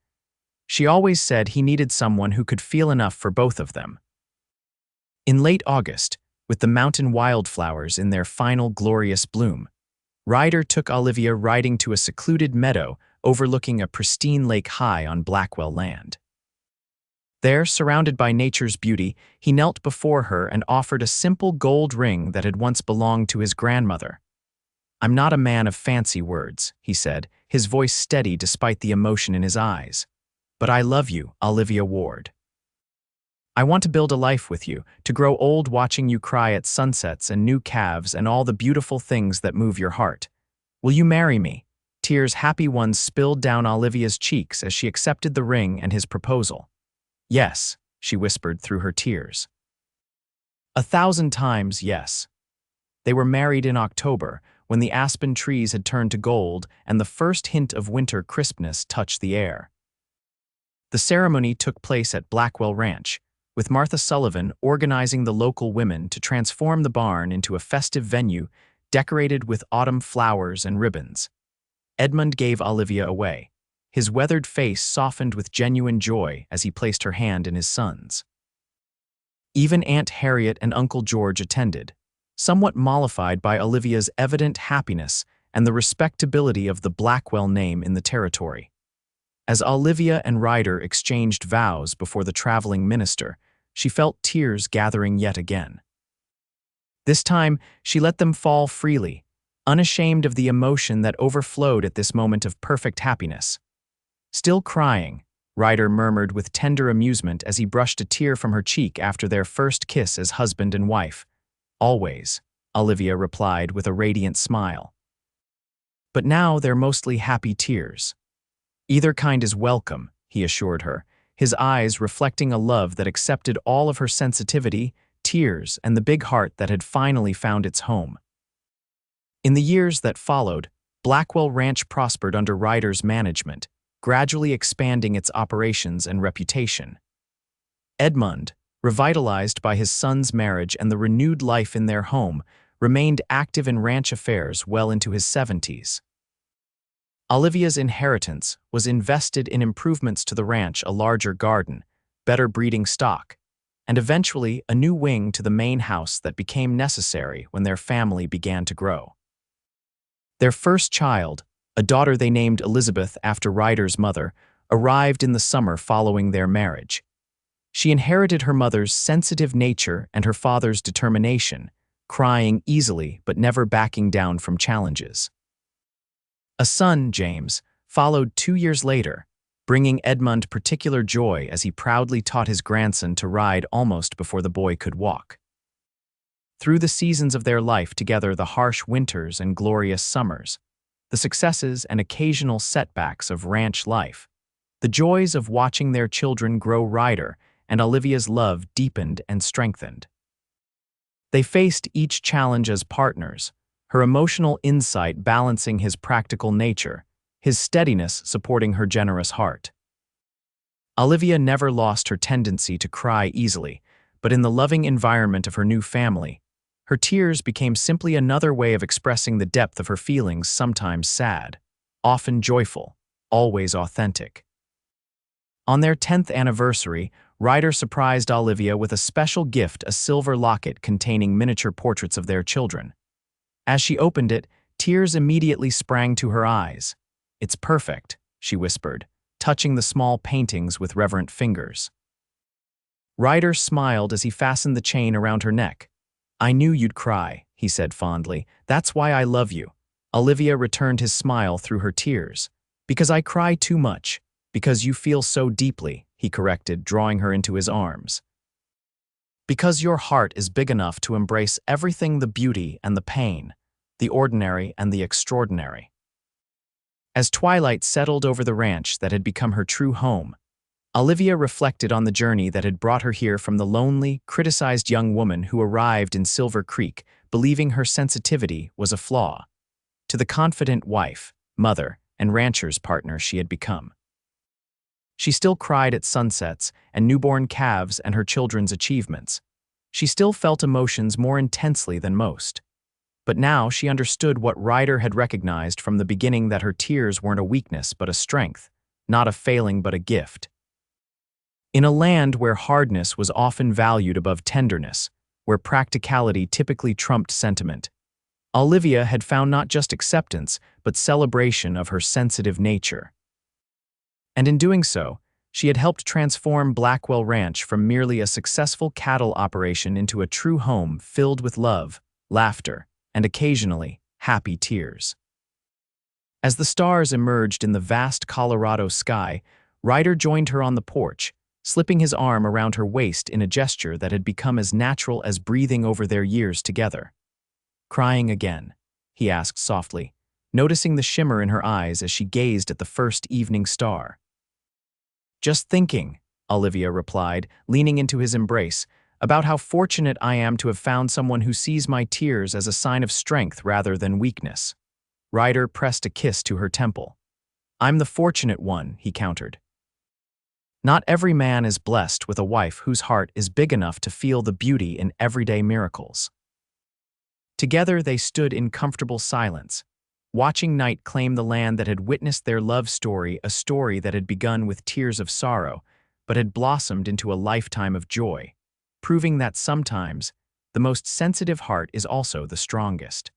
She always said he needed someone who could feel enough for both of them. In late August, with the mountain wildflowers in their final glorious bloom, Ryder took Olivia riding to a secluded meadow overlooking a pristine lake high on Blackwell land. There, surrounded by nature's beauty, he knelt before her and offered a simple gold ring that had once belonged to his grandmother. I'm not a man of fancy words, he said, his voice steady despite the emotion in his eyes. But I love you, Olivia Ward. I want to build a life with you, to grow old watching you cry at sunsets and new calves and all the beautiful things that move your heart. Will you marry me? Tears happy ones spilled down Olivia's cheeks as she accepted the ring and his proposal. Yes, she whispered through her tears. 1,000 times yes. They were married in October, when the aspen trees had turned to gold and the first hint of winter crispness touched the air. The ceremony took place at Blackwell Ranch, with Martha Sullivan organizing the local women to transform the barn into a festive venue decorated with autumn flowers and ribbons. Edmund gave Olivia away. His weathered face softened with genuine joy as he placed her hand in his son's. Even Aunt Harriet and Uncle George attended, somewhat mollified by Olivia's evident happiness and the respectability of the Blackwell name in the territory. As Olivia and Ryder exchanged vows before the traveling minister, she felt tears gathering yet again. This time, she let them fall freely, unashamed of the emotion that overflowed at this moment of perfect happiness. Still crying, Ryder murmured with tender amusement as he brushed a tear from her cheek after their first kiss as husband and wife. Always, Olivia replied with a radiant smile. But now they're mostly happy tears. Either kind is welcome, he assured her, his eyes reflecting a love that accepted all of her sensitivity, tears, and the big heart that had finally found its home. In the years that followed, Blackwell Ranch prospered under Ryder's management, gradually expanding its operations and reputation. Edmund, revitalized by his son's marriage and the renewed life in their home, remained active in ranch affairs well into his 70s. Olivia's inheritance was invested in improvements to the ranch, a larger garden, better breeding stock, and eventually a new wing to the main house that became necessary when their family began to grow. Their first child, a daughter they named Elizabeth after Ryder's mother, arrived in the summer following their marriage. She inherited her mother's sensitive nature and her father's determination, crying easily but never backing down from challenges. A son, James, followed 2 years later, bringing Edmund particular joy as he proudly taught his grandson to ride almost before the boy could walk. Through the seasons of their life together, the harsh winters and glorious summers, the successes and occasional setbacks of ranch life, the joys of watching their children grow, Ryder and Olivia's love deepened and strengthened. They faced each challenge as partners, her emotional insight balancing his practical nature, his steadiness supporting her generous heart. Olivia never lost her tendency to cry easily, but in the loving environment of her new family, her tears became simply another way of expressing the depth of her feelings, sometimes sad, often joyful, always authentic. On their 10th anniversary, Ryder surprised Olivia with a special gift, a silver locket containing miniature portraits of their children. As she opened it, tears immediately sprang to her eyes. "It's perfect," she whispered, touching the small paintings with reverent fingers. Ryder smiled as he fastened the chain around her neck. "I knew you'd cry," he said fondly. "That's why I love you." Olivia returned his smile through her tears. "Because I cry too much. Because you feel so deeply," he corrected, drawing her into his arms. "Because your heart is big enough to embrace everything, the beauty and the pain, the ordinary and the extraordinary." As twilight settled over the ranch that had become her true home, Olivia reflected on the journey that had brought her here, from the lonely, criticized young woman who arrived in Silver Creek believing her sensitivity was a flaw, to the confident wife, mother, and rancher's partner she had become. She still cried at sunsets and newborn calves and her children's achievements. She still felt emotions more intensely than most. But now she understood what Ryder had recognized from the beginning, that her tears weren't a weakness but a strength, not a failing but a gift. In a land where hardness was often valued above tenderness, where practicality typically trumped sentiment, Olivia had found not just acceptance but celebration of her sensitive nature. And in doing so, she had helped transform Blackwell Ranch from merely a successful cattle operation into a true home filled with love, laughter, and occasionally happy tears. As the stars emerged in the vast Colorado sky, Ryder joined her on the porch, slipping his arm around her waist in a gesture that had become as natural as breathing over their years together. "Crying again?" he asked softly, noticing the shimmer in her eyes as she gazed at the first evening star. "Just thinking," Olivia replied, leaning into his embrace, "about how fortunate I am to have found someone who sees my tears as a sign of strength rather than weakness." Ryder pressed a kiss to her temple. "I'm the fortunate one," he countered. "Not every man is blessed with a wife whose heart is big enough to feel the beauty in everyday miracles." Together they stood in comfortable silence, watching night claim the land that had witnessed their love story, a story that had begun with tears of sorrow, but had blossomed into a lifetime of joy, proving that sometimes the most sensitive heart is also the strongest.